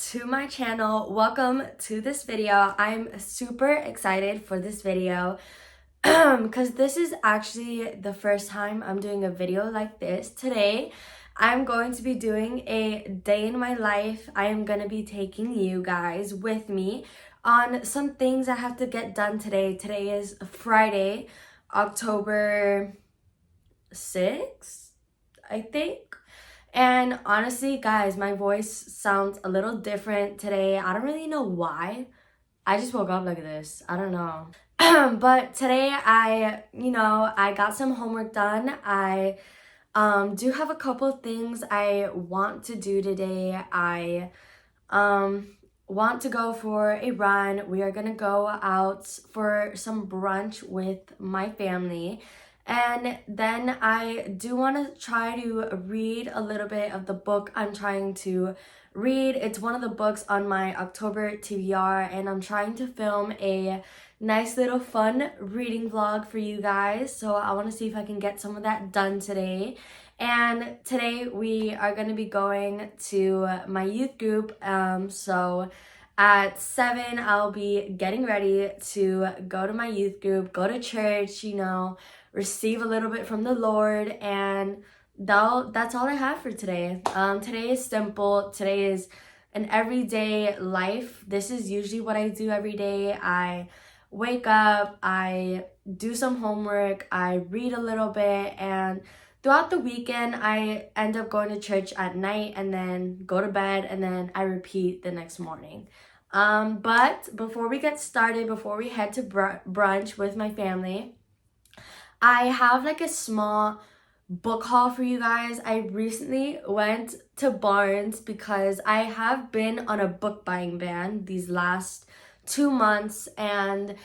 to my channel. Welcome to this video. I'm super excited for this video because this is actually the first time I'm doing a video like this. Today, I'm going to be doing a day in my life. I am going to be taking you guys with me on some things I have to get done today. Today is Friday, October 6th, I think. And honestly, guys, my voice sounds a little different today. I don't really know why. I just woke up like this. I don't know. But today I got some homework done. I do have a couple things I want to do today. I want to go for a run. We are gonna go out for some brunch with my family. And then I do want to try to read a little bit of the book I'm trying to read. It's one of the books on my October TBR, and I'm trying to film a nice little fun reading vlog for you guys. So I want to see if I can get some of that done today. And today we are going to be going to my youth group. So at 7, I'll be getting ready to go to my youth group, go to church, receive a little bit from the Lord, and that's all I have for today. Today is simple. Today is an everyday life. This is usually what I do every day. I wake up, I do some homework, I read a little bit, and throughout the weekend, I end up going to church at night and then go to bed, and then I repeat the next morning. But before we get started, before we head to brunch with my family, I have like a small book haul for you guys. I recently went to Barnes because I have been on a book buying ban these last 2 months, and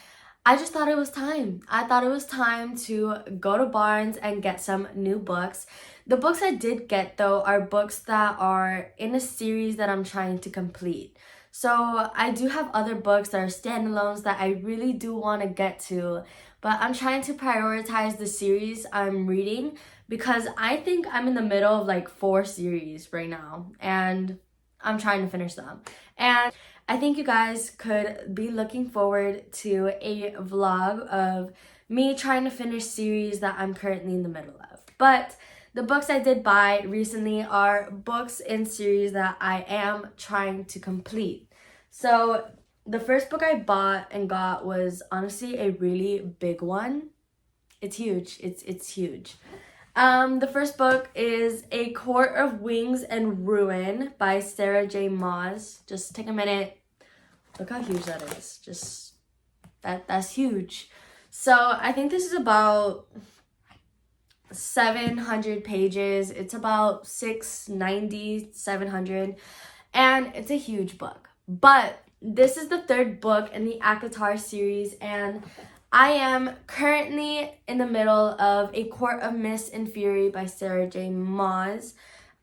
I just thought it was time. I thought it was time to go to Barnes and get some new books. The books I did get, though, are books that are in a series that I'm trying to complete. So I do have other books that are standalones that I really do want to get to, but I'm trying to prioritize the series I'm reading because I think I'm in the middle of like 4 series right now, and I'm trying to finish them. And I think you guys could be looking forward to a vlog of me trying to finish series that I'm currently in the middle of. But the books I did buy recently are books in series that I am trying to complete. So the first book I bought and got was honestly a really big one. It's huge. It's huge. The first book is A Court of Wings and Ruin by Sarah J. Maas. Just take a minute. Look how huge that is. Just that's huge. So I think this is about 700 pages. It's about 690, 700, and it's a huge book. But this is the 3rd book in the ACOTAR series, and I am currently in the middle of A Court of Mist and Fury by Sarah J. Maas.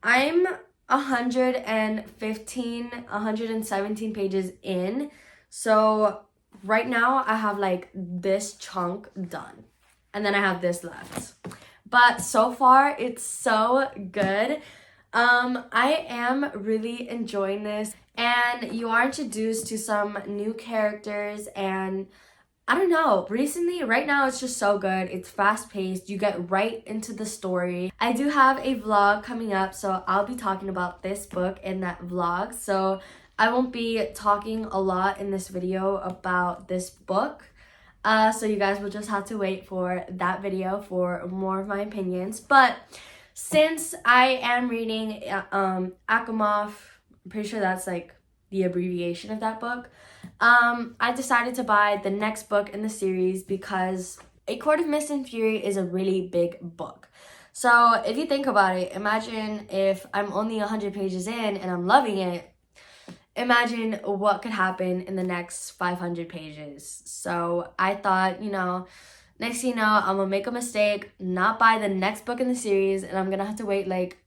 I'm 117 pages in, so right now I have like this chunk done, and then I have this left. But so far, it's so good. I am really enjoying this, and you are introduced to some new characters, and I don't know, right now it's just so good. It's fast-paced. You get right into the story. I do have a vlog coming up, so I'll be talking about this book in that vlog. So I won't be talking a lot in this video about this book. So you guys will just have to wait for that video for more of my opinions. But since I am reading Asimov, I'm pretty sure that's like the abbreviation of that book, I decided to buy the next book in the series because A Court of Mist and Fury is a really big book. So if you think about it, imagine if I'm only 100 pages in and I'm loving it. Imagine what could happen in the next 500 pages. So I thought, next thing you know, I'm gonna make a mistake, not buy the next book in the series, and I'm gonna have to wait like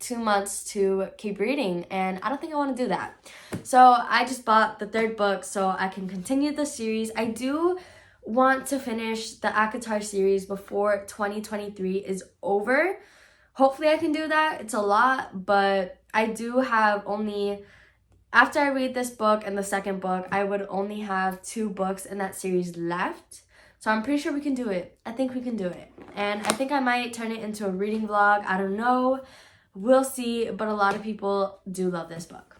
2 months to keep reading, and I don't think I want to do that. So I just bought the 3rd book so I can continue the series. I do want to finish the ACOTAR series before 2023 is over. Hopefully I can do that. It's a lot, but I do have only after I read this book and the second book, I would only have 2 books in that series left. So I'm pretty sure we can do it. I think we can do it. And I think I might turn it into a reading vlog. I don't know. We'll see. But a lot of people do love this book.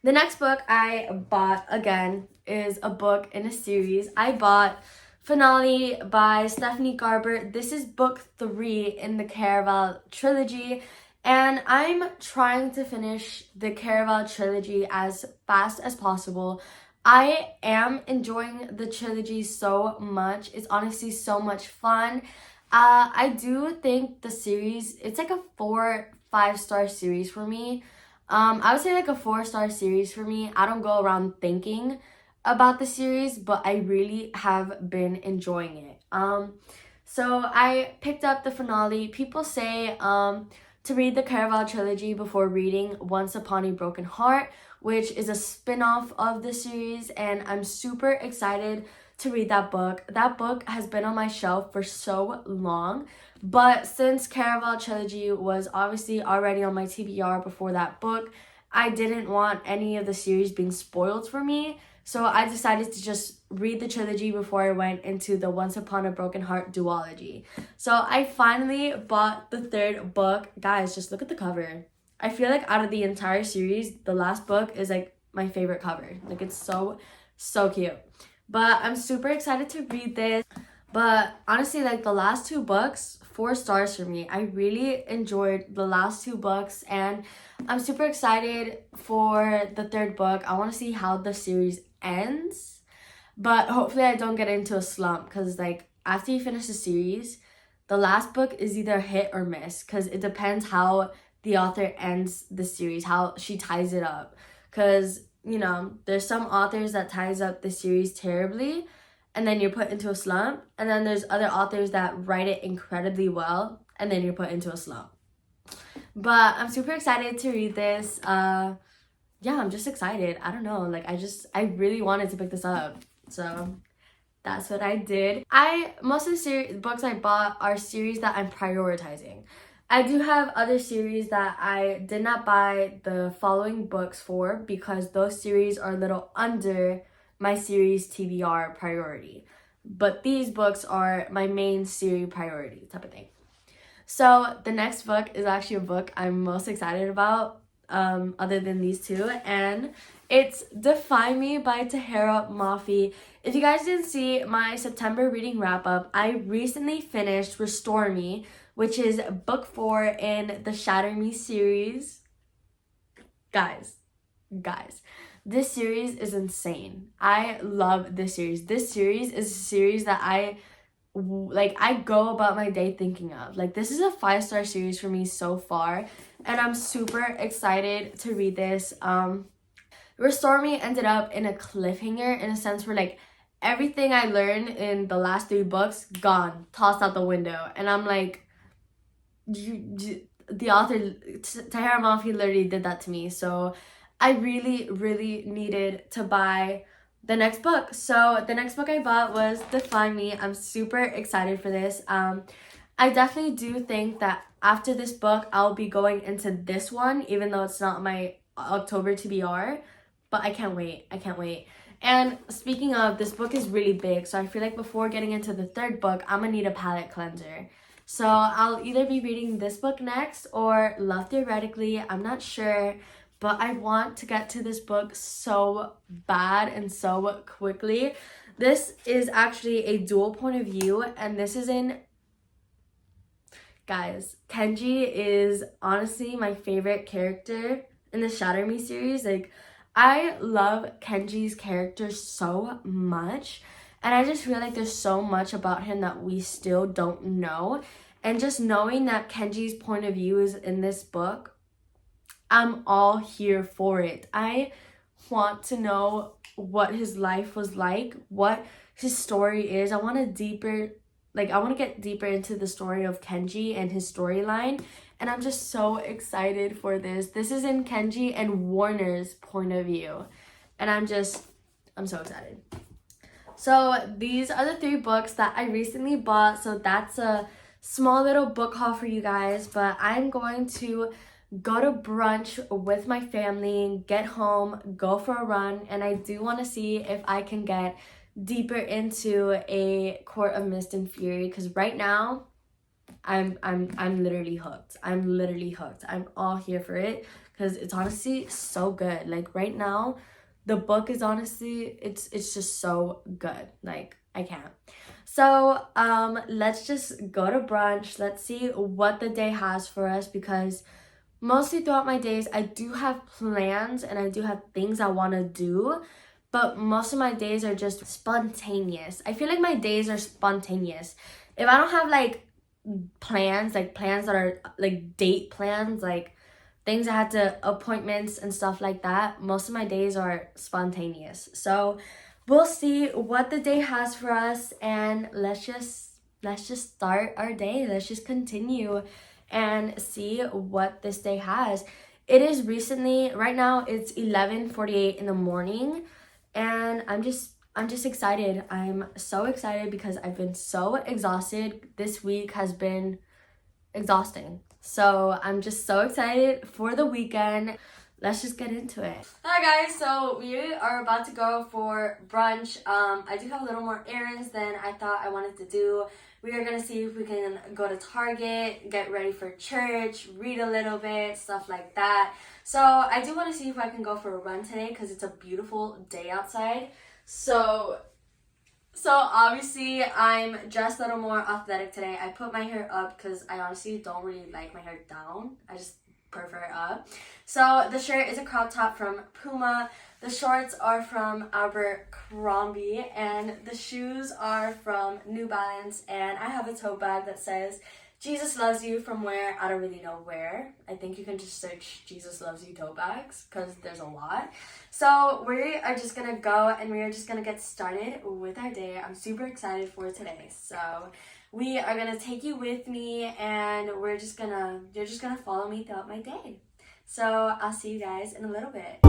The next book I bought, again, is a book in a series. I bought Finale by Stephanie Garber. This is book 3 in the Caraval trilogy. And I'm trying to finish the Caraval trilogy as fast as possible. I am enjoying the trilogy so much. It's honestly so much fun. I do think the series, it's like a 4-5-star series for me. I would say like a 4-star series for me. I don't go around thinking about the series, but I really have been enjoying it. So I picked up the finale. People say to read the Caraval trilogy before reading Once Upon a Broken Heart, which is a spin-off of the series, and I'm super excited to read that book. That book has been on my shelf for so long, but since Caraval trilogy was obviously already on my TBR before that book, I didn't want any of the series being spoiled for me, so I decided to just read the trilogy before I went into the Once Upon a Broken Heart duology. So I finally bought the 3rd book. Guys, just look at the cover. I feel like out of the entire series, the last book is like my favorite cover. Like, it's so cute. But I'm super excited to read this. But honestly, like, the last 2 books, 4 stars for me. I really enjoyed the last 2 books, and I'm super excited for the 3rd book. I want to see how the series ends, but hopefully I don't get into a slump, because like after you finish the series, the last book is either hit or miss, because it depends how the author ends the series, how she ties it up. Because, you know, there's some authors that ties up the series terribly and then you're put into a slump, and then there's other authors that write it incredibly well and then you're put into a slump. But I'm super excited to read this. Yeah, I'm just excited. I don't know, like I really wanted to pick this up, so that's what I did. Most of the books I bought are series that I'm prioritizing. I do have other series that I did not buy the following books for, because those series are a little under my series TBR priority. But these books are my main series priority type of thing. So the next book is actually a book I'm most excited about, other than these 2, and it's Define Me by Tahira Mafi. If you guys didn't see my September reading wrap-up, I recently finished Restore Me, which is book 4 in the Shatter Me series. Guys, this series is insane. I love this series. This series is a series that I go about my day thinking of. Like, this is a 5-star series for me so far, and I'm super excited to read this. Restore Me ended up in a cliffhanger, in a sense where like everything I learned in the last 3 books, gone, tossed out the window, and I'm like, the author Tahira Mafi literally did that to me. So I really needed to buy the next book. So the next book I bought was Define Me. I'm super excited for this. I definitely do think that after this book, I'll be going into this one, even though it's not my October TBR. But I can't wait. And speaking of, this book is really big, so I feel like before getting into the 3rd book, I'm gonna need a palate cleanser. So I'll either be reading this book next or Love Theoretically. I'm not sure, but I want to get to this book so bad and so quickly. This is actually a dual point of view, and this is in... Guys, Kenji is honestly my favorite character in the Shatter Me series. Like, I love Kenji's character so much, and I just feel like there's so much about him that we still don't know. And just knowing that Kenji's point of view is in this book, I'm all here for it. I want to know what his life was like, what his story is. I want to get deeper into the story of Kenji and his storyline. And I'm just so excited for this. This is in Kenji and Warner's point of view. And I'm so excited. So these are the 3 books that I recently bought. So that's a small little book haul for you guys. But I'm going to go to brunch with my family, get home, go for a run, and I do want to see if I can get deeper into a Court of Mist and Fury, because right now I'm literally hooked. I'm literally hooked. I'm all here for it because it's honestly so good. Like right now, the book is honestly it's just so good. Like I can't. So let's just go to brunch. Let's see what the day has for us, because mostly throughout my days I do have plans and I do have things I want to do, but most of my days are just spontaneous. I feel like my days are spontaneous. If I don't have like plans, like plans that are like date plans, like things I had to appointments and stuff like that, most of my days are spontaneous. So we'll see what the day has for us, and let's just start our day. Let's just continue and see what this day has. It is recently, right now it's 11:48 in the morning, and I'm just excited. I'm so excited because I've been so exhausted. This week has been exhausting. So I'm just so excited for the weekend. Let's just get into it. Hi guys, so we are about to go for brunch. I do have a little more errands than I thought I wanted to do. We are gonna see if we can go to Target, get ready for church, read a little bit, stuff like that. So I do want to see if I can go for a run today because it's a beautiful day outside. So obviously I'm dressed a little more athletic today. I put my hair up because I honestly don't really like my hair down. I just prefer it up. So the shirt is a crop top from Puma. The shorts are from Abercrombie, and the shoes are from New Balance. And I have a tote bag that says Jesus loves you from where, I don't really know where. I think you can just search Jesus loves you tote bags because there's a lot. So we are just gonna go and we are just gonna get started with our day. I'm super excited for today. So we are gonna take you with me, and you're just gonna follow me throughout my day. So I'll see you guys in a little bit.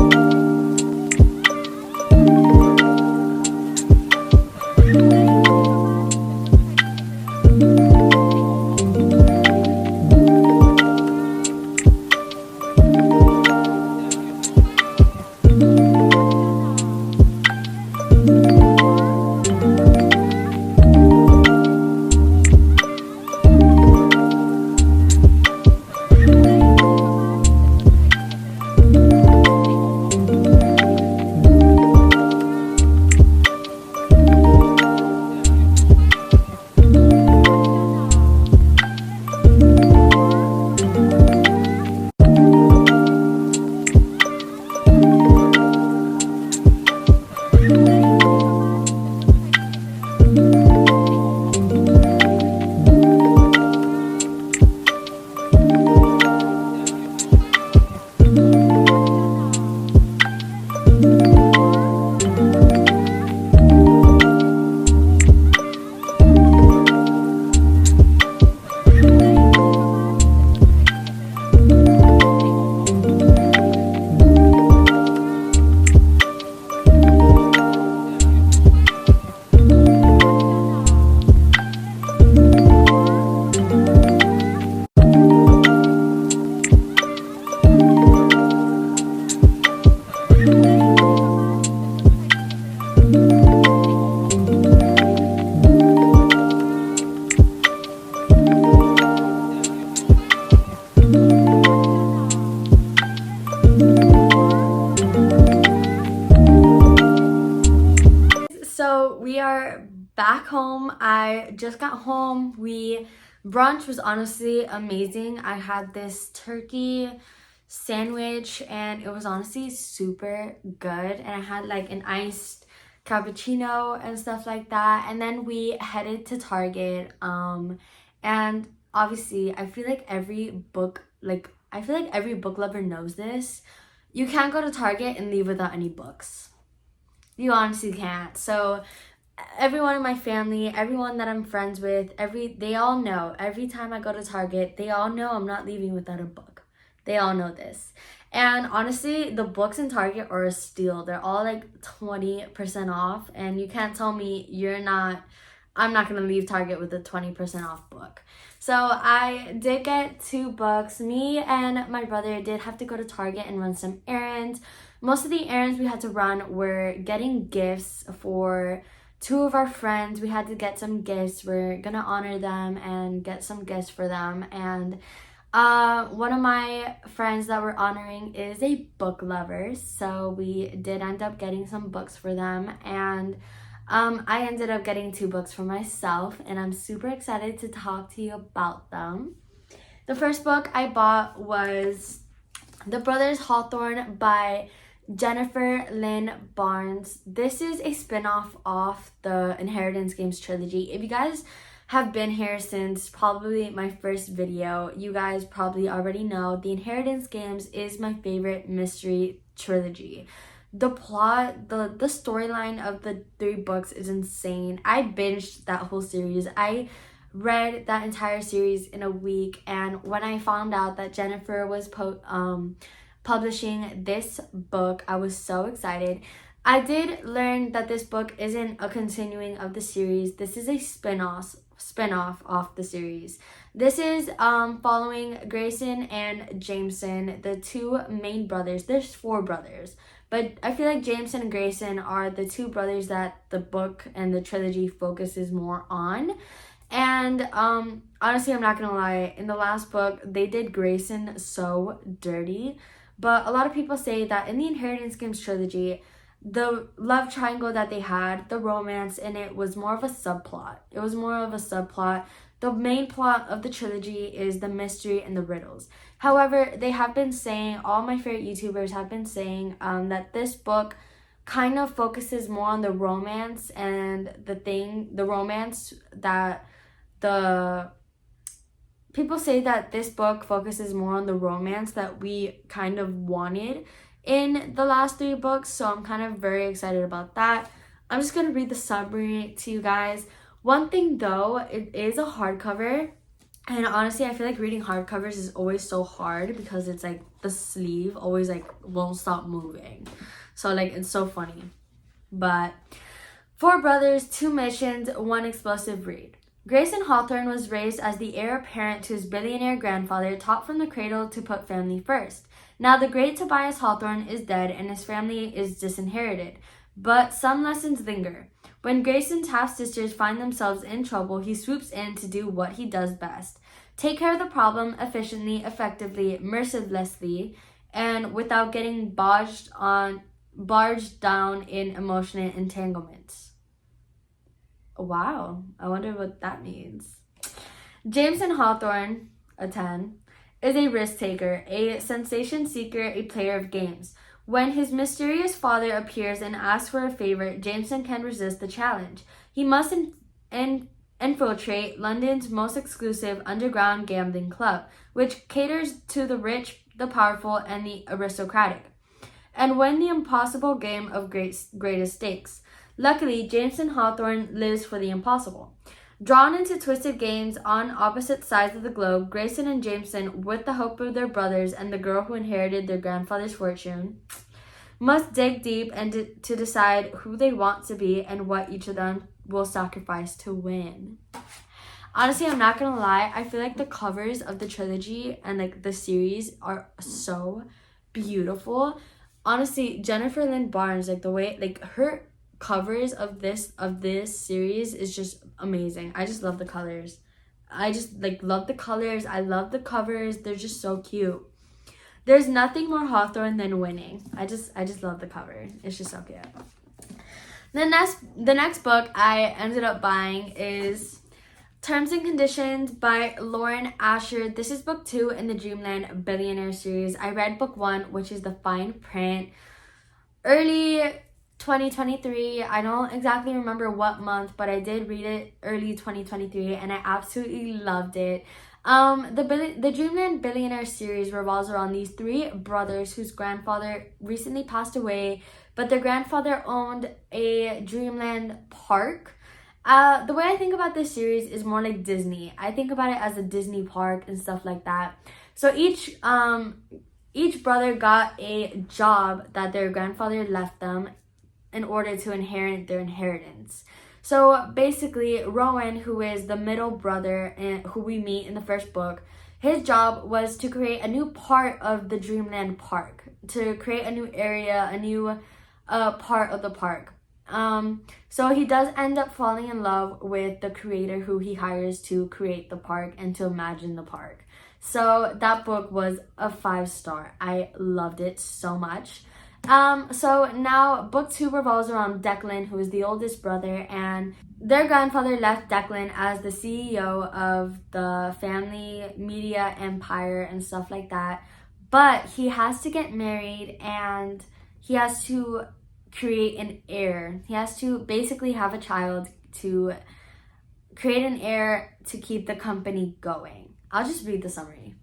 So we are back home. I just got home. Brunch was honestly amazing. I had this turkey sandwich and it was honestly super good, and I had like an iced cappuccino and stuff like that. And then we headed to Target, and obviously I feel like every book lover knows this. You can't go to Target and leave without any books. You honestly can't. So everyone in my family, everyone that I'm friends with, they all know. Every time I go to Target, they all know I'm not leaving without a book. They all know this. And honestly, the books in Target are a steal. They're all like 20% off, and you can't tell me you're not I'm not going to leave Target with a 20% off book. So I did get 2 books. Me and my brother did have to go to Target and run some errands. Most of the errands we had to run were getting gifts for 2 of our friends. We had to get some gifts. We're gonna honor them and get some gifts for them. And one of my friends that we're honoring is a book lover, so we did end up getting some books for them. And I ended up getting 2 books for myself, and I'm super excited to talk to you about them. The first book I bought was The Brothers Hawthorne by Jennifer Lynn Barnes. This is a spin-off of the Inheritance Games trilogy. If you guys have been here since probably my first video, you guys probably already know the Inheritance Games is my favorite mystery trilogy. The plot, the storyline of the 3 books is insane. I binged that whole series. I read that entire series in a week, and when I found out that Jennifer was publishing this book, I was so excited. I did learn that this book isn't a continuing of the series. This is a spin-off of the series. This is following Grayson and Jameson, the 2 main brothers. There's 4 brothers, but I feel like Jameson and Grayson are the 2 brothers that the book and the trilogy focuses more on. And honestly, I'm not gonna lie, in the last book they did Grayson so dirty. But a lot of people say that in the Inheritance Games trilogy, the love triangle that they had, the romance in it, was more of a subplot. It was more of a subplot. The main plot of the trilogy is the mystery and the riddles. However, they have been saying, all my favorite YouTubers have been saying that this book kind of focuses more on the romance and the romance that the people say that this book focuses more on the romance that we kind of wanted in the last 3 books, so I'm kind of very excited about that. I'm just going to read the summary to you guys. One thing though, it is a hardcover, and honestly I feel like reading hardcovers is always so hard because it's like the sleeve always like won't stop moving. So like it's so funny. But 4 brothers, 2 missions, 1 explosive read. Grayson Hawthorne was raised as the heir apparent to his billionaire grandfather, taught from the cradle to put family first. Now the great Tobias Hawthorne is dead and his family is disinherited, but some lessons linger. When Grayson's half-sisters find themselves in trouble, he swoops in to do what he does best. Take care of the problem efficiently, effectively, mercilessly, and without getting barged down in emotional entanglements. Wow, I wonder what that means. Jameson Hawthorne, a 10, is a risk taker, a sensation seeker, a player of games. When his mysterious father appears and asks for a favor, Jameson can resist the challenge. He must infiltrate London's most exclusive underground gambling club, which caters to the rich, the powerful, and the aristocratic, and win the impossible game of greatest stakes. Luckily, Jameson Hawthorne lives for the impossible. Drawn into twisted games on opposite sides of the globe, Grayson and Jameson, with the hope of their brothers and the girl who inherited their grandfather's fortune, must dig deep and to decide who they want to be and what each of them will sacrifice to win. Honestly, I'm not gonna lie, I feel like the covers of the trilogy and like the series are so beautiful. Honestly, Jennifer Lynn Barnes, like the way, like her covers of this series is just amazing. I just love the colors. I just like love the colors. I love the covers. They're just so cute. There's nothing more Hawthorne than winning. I just love the cover. It's just so cute. The next book I ended up buying is Terms and Conditions by Lauren Asher. This is book 2 in the Dreamland Billionaire series. I read book 1, which is the fine print, early 2023. I don't exactly remember what month, but I did read it early 2023 and I absolutely loved it. The Dreamland Billionaire series revolves around these 3 brothers whose grandfather recently passed away, but their grandfather owned a Dreamland park. The way I think about this series is more like Disney. I think about it as a Disney park and stuff like that. So each brother got a job that their grandfather left them in order to inherit their inheritance. So basically, Rowan, who is the middle brother and who we meet in the first book, his job was to create a new part of the Dreamland Park, to create a new area, a new part of the park. So he does end up falling in love with the creator who he hires to create the park and to imagine the park. So that book was a 5-star. I loved it so much. So now book 2 revolves around Declan, who is the oldest brother, and their grandfather left Declan as the CEO of the family media empire and stuff like that. But he has to get married and he has to create an heir. He has to basically have a child to create an heir to keep the company going. I'll just read the summary.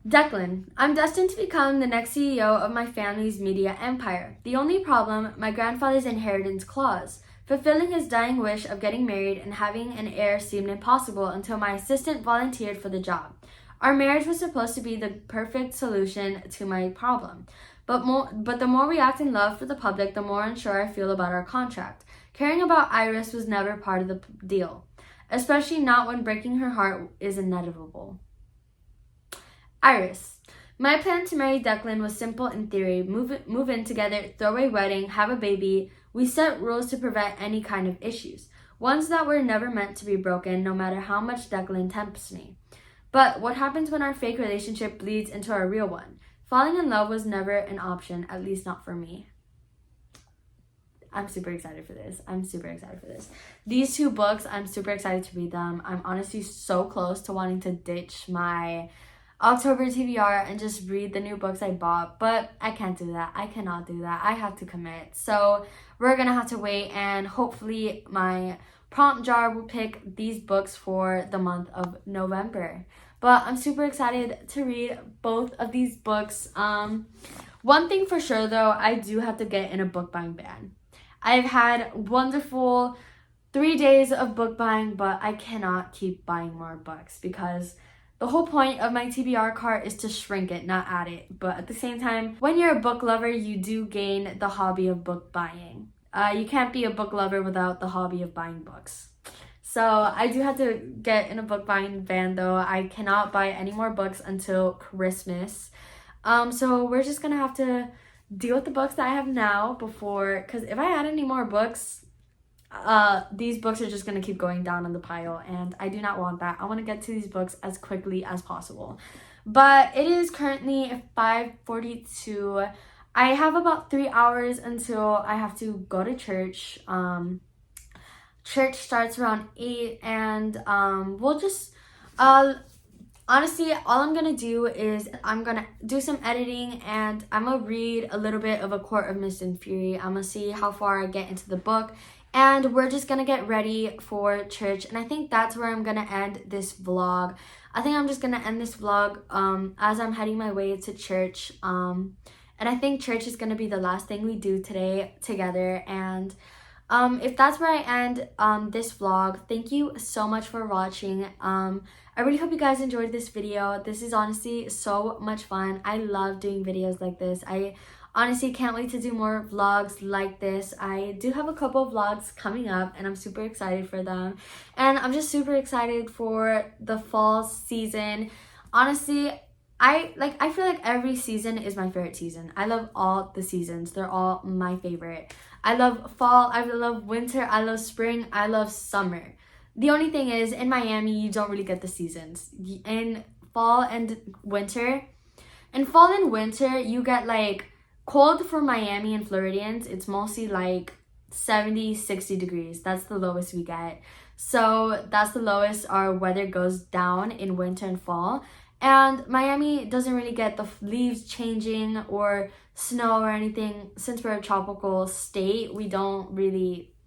Declan, I'm destined to become the next CEO of my family's media empire. The only problem, my grandfather's inheritance clause. Fulfilling his dying wish of getting married and having an heir seemed impossible until my assistant volunteered for the job. Our marriage was supposed to be the perfect solution to my problem. But the more we act in love for the public, the more unsure I feel about our contract. Caring about Iris was never part of the deal, especially not when breaking her heart is inevitable. Iris. My plan to marry Declan was simple in theory. Move in together, throw a wedding, have a baby. We set rules to prevent any kind of issues. Ones that were never meant to be broken, no matter how much Declan tempts me. But what happens when our fake relationship bleeds into our real one? Falling in love was never an option, at least not for me. I'm super excited for this. These 2 books, I'm super excited to read them. I'm honestly so close to wanting to ditch my October TBR and just read the new books I bought, but I can't do that. I cannot do that. I have to commit. So we're gonna have to wait, and hopefully my prompt jar will pick these books for the month of November. But I'm super excited to read both of these books. One thing for sure though, I do have to get in a book buying ban. I've had wonderful 3 days of book buying, but I cannot keep buying more books because the whole point of my TBR cart is to shrink it, not add it. But at the same time, when you're a book lover, you do gain the hobby of book buying. You can't be a book lover without the hobby of buying books. So I do have to get in a book buying ban though. I cannot buy any more books until Christmas. So we're just gonna have to deal with the books that I have now before, because if I add any more books, these books are just going to keep going down on the pile, and I do not want that. I want to get to these books as quickly as possible. But it is currently 5:42. I have about 3 hours until I have to go to church. Church starts around 8, and we'll just honestly, all I'm gonna do is I'm gonna do some editing, and I'm gonna read a little bit of A Court of Mist and Fury. I'm gonna see how far I get into the book, and we're just gonna get ready for church. And I think that's where I'm gonna end this vlog. I think I'm just gonna end this vlog as I'm heading my way to church. And I think church is gonna be the last thing we do today together. And if that's where I end this vlog, thank you so much for watching. I really hope you guys enjoyed this video. This is honestly so much fun. I love doing videos like this. I honestly can't wait to do more vlogs like this. I do have a couple of vlogs coming up, and I'm super excited for them. And I'm just super excited for the fall season. Honestly, I feel like every season is my favorite season. I love all the seasons. They're all my favorite. I love fall, I love winter, I love spring, I love summer. The only thing is, in Miami, you don't really get the seasons. In fall and winter, you get like cold for Miami and Floridians. It's mostly like 70, 60 degrees. That's the lowest we get. So that's the lowest our weather goes down in winter and fall. And Miami doesn't really get the leaves changing or snow or anything. Since we're a tropical state,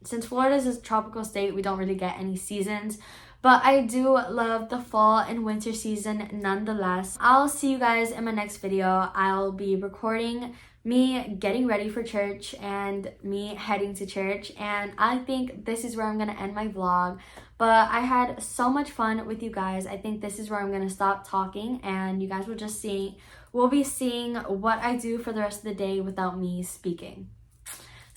since Florida is a tropical state, we don't really get any seasons. But I do love the fall and winter season nonetheless. I'll see you guys in my next video. I'll be recording me getting ready for church and me heading to church, and I think this is where I'm gonna end my vlog. But I had so much fun with you guys. I think this is where I'm gonna stop talking, and you guys will be seeing what I do for the rest of the day without me speaking.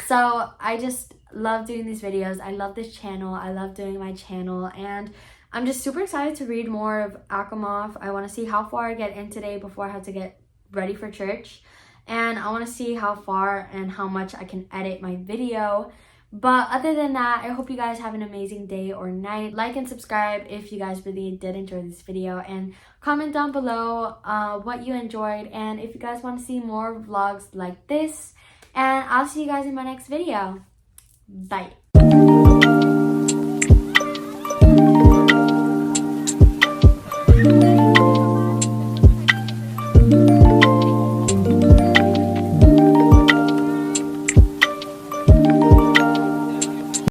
So I just love doing these videos. I love this channel. I love doing my channel, and I'm just super excited to read more of Akhmov. I want to see how far I get in today before I have to get ready for church, and I want to see how far and how much I can edit my video. But other than that, I hope you guys have an amazing day or night. Like and subscribe if you guys really did enjoy this video, and comment down below what you enjoyed and if you guys want to see more vlogs like this. And I'll see you guys in my next video. Bye.